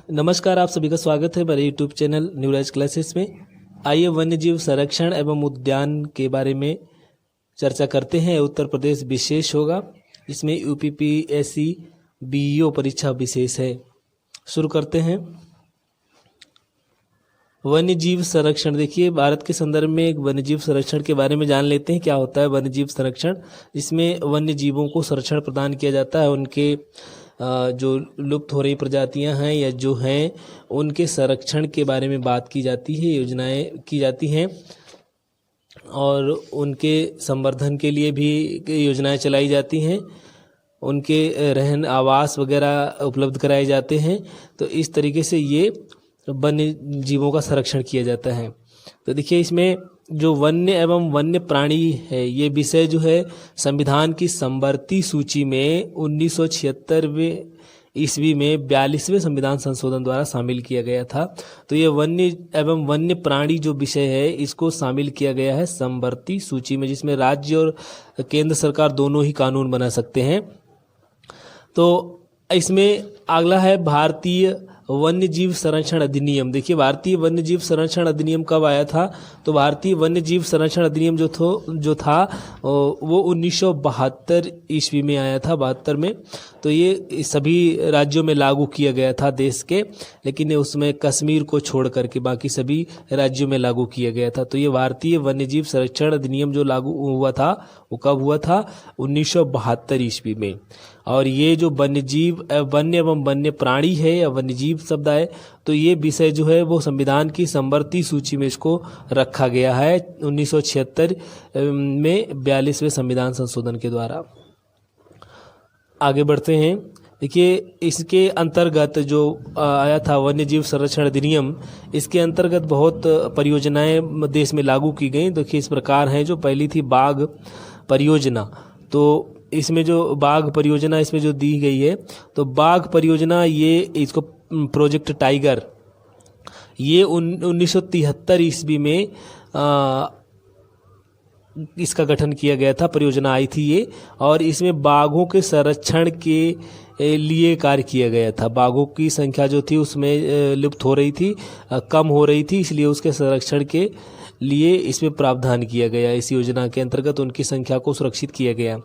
नमस्कार, आप सभी का स्वागत है मेरे यूट्यूब चैनल न्यूराइज क्लासेस में। आइए वन्यजीव संरक्षण एवं उद्यान के बारे में चर्चा करते हैं। उत्तर प्रदेश विशेष होगा, इसमें यूपीपीएससी बीईओ परीक्षा विशेष है। शुरू करते हैं। वन्यजीव संरक्षण, देखिए भारत के संदर्भ में एक वन्यजीव संरक्षण के बारे में जान लेते हैं। क्या होता है वन्यजीव संरक्षण? इसमें वन्य जीवों को संरक्षण प्रदान किया जाता है। उनके जो लुप्त हो रही प्रजातियां हैं या जो हैं उनके संरक्षण के बारे में बात की जाती है, योजनाएं की जाती हैं और उनके संवर्धन के लिए भी योजनाएं चलाई जाती हैं। उनके रहन आवास वगैरह उपलब्ध कराए जाते हैं। तो इस तरीके से ये वन्य जीवों का संरक्षण किया जाता है। तो देखिए इसमें जो वन्य एवं वन्य प्राणी है, ये विषय जो है संविधान की समवर्ती सूची में 1976वें ईस्वी में 42वें संविधान संशोधन द्वारा शामिल किया गया था। तो ये वन्य एवं वन्य प्राणी जो विषय है इसको शामिल किया गया है समवर्ती सूची में, जिसमें राज्य और केंद्र सरकार दोनों ही कानून बना सकते हैं। तो इसमें अगला है भारतीय वन्य जीव संरक्षण अधिनियम। देखिए भारतीय वन्य जीव संरक्षण अधिनियम कब आया था? तो भारतीय वन्य जीव संरक्षण अधिनियम जो था वो 1972 ईस्वी में आया था, 72 में। तो ये सभी राज्यों में लागू किया गया था देश के, लेकिन उसमें कश्मीर को छोड़ करके बाकी सभी राज्यों में लागू किया गया था। तो ये भारतीय वन्य जीव संरक्षण अधिनियम जो लागू हुआ था वो कब हुआ था? 1972 ईस्वी में। और ये जो वन्य एवं वन्य प्राणी है या वन्यजीव शब्द आए, तो ये विषय जो है वो संविधान की समवर्ती सूची में इसको रखा गया है 1976 में 42वें संविधान संशोधन के द्वारा। आगे बढ़ते हैं। देखिए इसके अंतर्गत जो आया था वन्यजीव संरक्षण अधिनियम, इसके अंतर्गत बहुत परियोजनाएं देश में लागू की गई। देखिए इस प्रकार हैं। जो पहली थी बाघ परियोजना। तो इसमें जो बाघ परियोजना इसमें जो दी गई है, तो बाघ परियोजना ये इसको प्रोजेक्ट टाइगर, ये 1973 ईस्वी में इसका गठन किया गया था, परियोजना आई थी ये। और इसमें बाघों के संरक्षण के लिए कार्य किया गया था। बाघों की संख्या जो थी उसमें लुप्त हो रही थी, कम हो रही थी, इसलिए उसके संरक्षण के लिए इसमें प्रावधान किया गया। इस योजना के अंतर्गत उनकी संख्या को सुरक्षित किया गया।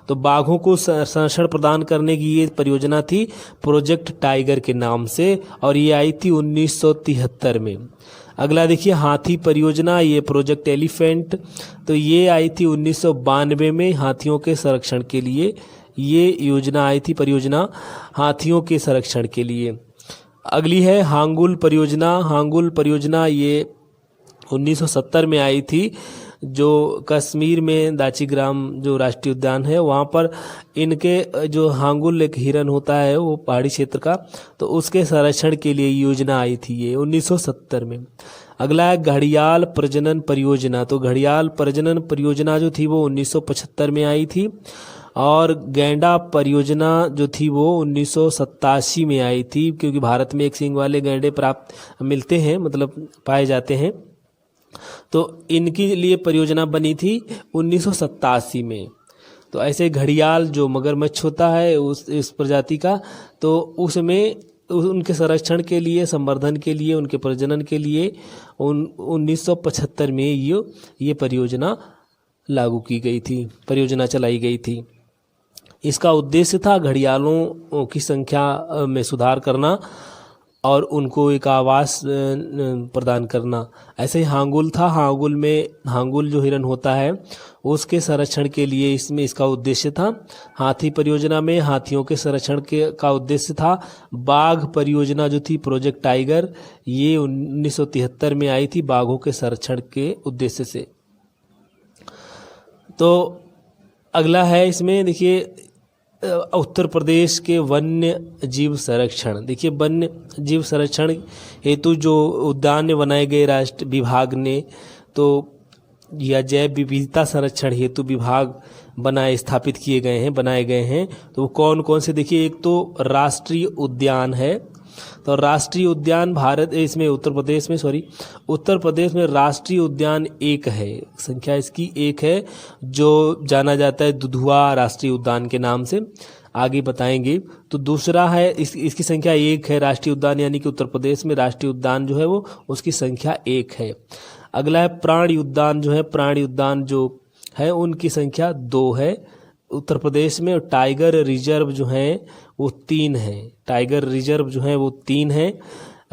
तो बाघों को संरक्षण प्रदान करने की ये परियोजना थी प्रोजेक्ट टाइगर के नाम से, और ये आई थी 1973 में। अगला देखिए हाथी परियोजना, ये प्रोजेक्ट एलिफेंट, तो ये आई थी 1992 में। हाथियों के संरक्षण के लिए ये योजना आई थी, परियोजना हाथियों के संरक्षण के लिए। अगली है हांगुल परियोजना। हांगुल परियोजना ये 1970 में आई थी, जो कश्मीर में दाचीग्राम जो राष्ट्रीय उद्यान है वहाँ पर इनके जो हांगुल एक हिरन होता है वो पहाड़ी क्षेत्र का, तो उसके संरक्षण के लिए योजना आई थी ये 1970 में। अगला है घड़ियाल प्रजनन परियोजना। तो घड़ियाल प्रजनन परियोजना जो थी वो 1975 में आई थी। और गैंडा परियोजना जो थी वो 1987 में आई थी, क्योंकि भारत में एक सींग वाले गैंडे प्राप्त मिलते हैं, मतलब पाए जाते हैं। तो इनके लिए परियोजना बनी थी 1987 में। तो ऐसे घड़ियाल जो मगरमच्छ होता है इस प्रजाति का, तो उसमें उनके संरक्षण के लिए, संवर्धन के लिए, उनके प्रजनन के लिए 1975 में ये परियोजना लागू की गई थी, परियोजना चलाई गई थी। इसका उद्देश्य था घड़ियालों की संख्या में सुधार करना और उनको एक आवास प्रदान करना। ऐसे ही हांगुल था। हांगुल जो हिरन होता है उसके संरक्षण के लिए इसमें इसका उद्देश्य था। हाथी परियोजना में हाथियों के संरक्षण का उद्देश्य था। बाघ परियोजना जो थी प्रोजेक्ट टाइगर, ये 1973 में आई थी बाघों के संरक्षण के उद्देश्य से। तो अगला है इसमें देखिए उत्तर प्रदेश के वन्य जीव संरक्षण। देखिए वन्य जीव संरक्षण हेतु जो उद्यान बनाए गए राष्ट्र विभाग ने, तो या जैव विविधता संरक्षण हेतु विभाग स्थापित बनाए गए हैं। तो वो कौन कौन से? देखिए एक तो राष्ट्रीय उद्यान है। तो राष्ट्रीय उद्यान उत्तर प्रदेश में राष्ट्रीय उद्यान एक है, संख्या इसकी एक है, जो जाना जाता है दुधवा राष्ट्रीय उद्यान के नाम से। आगे बताएंगे। तो दूसरा है इसकी संख्या 1 है राष्ट्रीय उद्यान, यानी कि उत्तर प्रदेश में राष्ट्रीय उद्यान जो है वो उसकी संख्या 1 है। अगला है प्राणी उद्यान जो है, प्राणी उद्यान जो है उनकी संख्या 2 है उत्तर प्रदेश में। और टाइगर रिजर्व जो है वो 3 है, टाइगर रिजर्व जो है वो 3 है।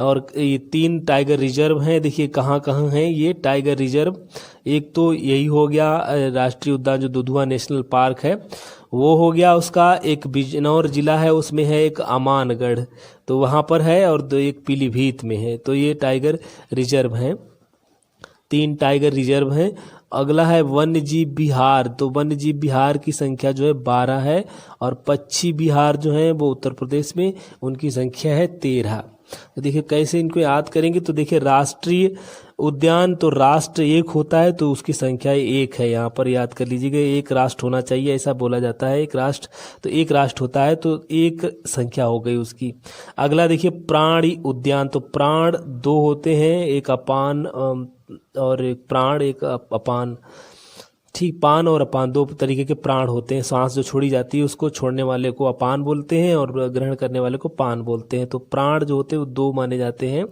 और ये 3 टाइगर रिजर्व हैं। देखिए कहाँ कहाँ हैं ये टाइगर रिजर्व। एक तो यही हो गया राष्ट्रीय उद्यान जो दुधवा नेशनल पार्क है वो हो गया उसका। एक बिजनौर जिला है उसमें है एक अमानगढ़, तो वहाँ पर है। और एक पीलीभीत में है। तो ये टाइगर रिजर्व हैं, 3 टाइगर रिजर्व हैं। अगला है वन्य जीव विहार। तो वन्य जीव विहार की संख्या जो है 12 है। और पक्षी विहार जो है वो उत्तर प्रदेश में उनकी संख्या है 13। तो देखिए कैसे इनको याद करेंगे। तो देखिए राष्ट्रीय उद्यान तो राष्ट्र एक होता है तो उसकी संख्या 1 है, यहाँ पर याद कर लीजिएगा। एक राष्ट्र होना चाहिए ऐसा बोला जाता है, एक राष्ट्र, तो एक राष्ट्र होता है तो 1 संख्या हो गई उसकी। अगला देखिए प्राणी उद्यान। तो प्राण 2 होते हैं, एक अपान और एक प्राण, एक अपान। ठीक, पान और अपान 2 तरीके के प्राण होते हैं। सांस जो छोड़ी जाती है उसको छोड़ने वाले को अपान बोलते हैं और ग्रहण करने वाले को पान बोलते हैं। तो प्राण जो होते हैं वो 2 माने जाते हैं।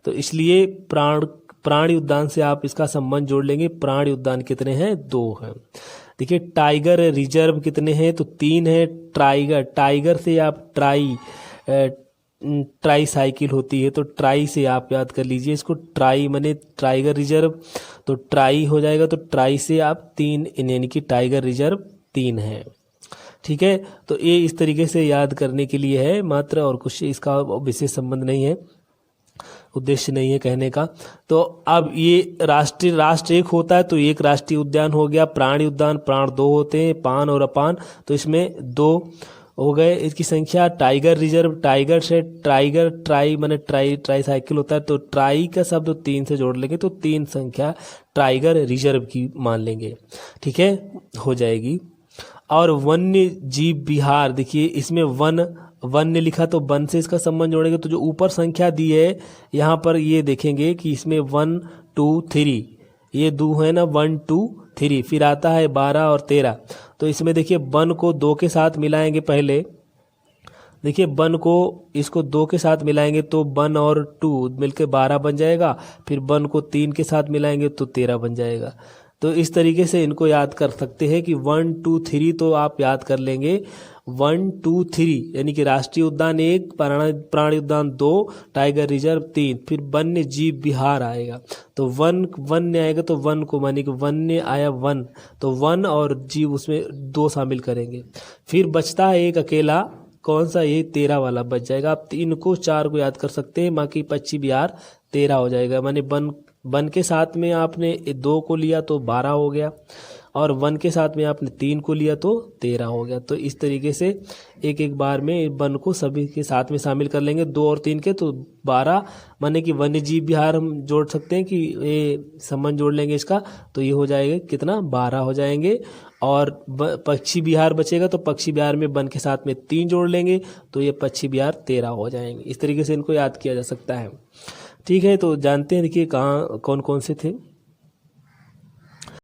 तो इसलिए प्राणी उद्यान से आप इसका संबंध जोड़ लेंगे। प्राणी उद्यान कितने हैं? 2 हैं। देखिए टाइगर रिजर्व कितने हैं? तो 3 है। टाइगर से आप ट्राई साइकिल होती है तो ट्राई से आप याद कर लीजिए इसको। ट्राई माने टाइगर रिजर्व, तो ट्राई हो जाएगा। तो ट्राई से आप 3 यानी कि टाइगर रिजर्व 3 है। ठीक है, तो ये इस तरीके से याद करने के लिए है मात्र, और कुछ इसका विशेष संबंध नहीं है, उद्देश्य नहीं है कहने का। तो अब ये राष्ट्र एक होता है तो एक राष्ट्रीय उद्यान हो गया। प्राणी उद्यान प्राण 2 होते हैं, पान और अपान, तो इसमें 2 हो गए। इसकी संख्या टाइगर रिजर्व, टाइगर से टाइगर ट्राई माने ट्राई साइकिल होता है तो ट्राई का शब्द 3 से जोड़ लेंगे तो 3 संख्या टाइगर रिजर्व की मान लेंगे। ठीक है, हो जाएगी। और वन्य जीव विहार, देखिए इसमें वन्य लिखा तो वन से इसका संबंध जोड़ेंगे तो जो ऊपर संख्या दी है यहाँ पर ये देखेंगे कि इसमें 1 2 3 ये 2 है ना, 1 2 3, फिर आता है 12 और 13। तो इसमें देखिए वन को 2 के साथ मिलाएंगे पहले। देखिए वन को इसको 2 के साथ मिलाएंगे तो 1 और 2 मिलकर 12 बन जाएगा। फिर वन को 3 के साथ मिलाएंगे तो 13 बन जाएगा। तो इस तरीके से इनको याद कर सकते हैं कि 1 2 3 तो आप याद कर लेंगे 1 2 3, यानी कि राष्ट्रीय उद्यान 1, प्राणी उद्यान 2, टाइगर रिजर्व 3, फिर वन्य जीव विहार आएगा। तो वन्य आएगा तो वन को माने कि वन्य आया 1, तो वन और जीव उसमें 2 शामिल करेंगे। फिर बचता है एक अकेला, कौन सा? ये 13 वाला बच जाएगा। आप 3 को 4 को याद कर सकते हैं, बाकी पक्षी विहार 13 हो जाएगा। माने वन के साथ में आपने 2 को लिया तो 12 हो गया, और 1 के साथ में आपने 3 को लिया तो 13 हो गया। तो इस तरीके से एक एक बार में 1 को सभी के साथ में शामिल कर लेंगे, 2 और 3 के तो 12, माने कि वन्य जीव विहार हम जोड़ सकते हैं कि ये संबंध जोड़ लेंगे इसका तो ये हो जाएगा कितना? 12 हो जाएंगे। और पक्षी विहार बचेगा तो पक्षी विहार में 1 के साथ में 3 जोड़ लेंगे तो ये पक्षी विहार 13 हो जाएंगे। इस तरीके से इनको याद किया जा सकता है। ठीक है, तो जानते हैं देखिए कहाँ कौन कौन से थे।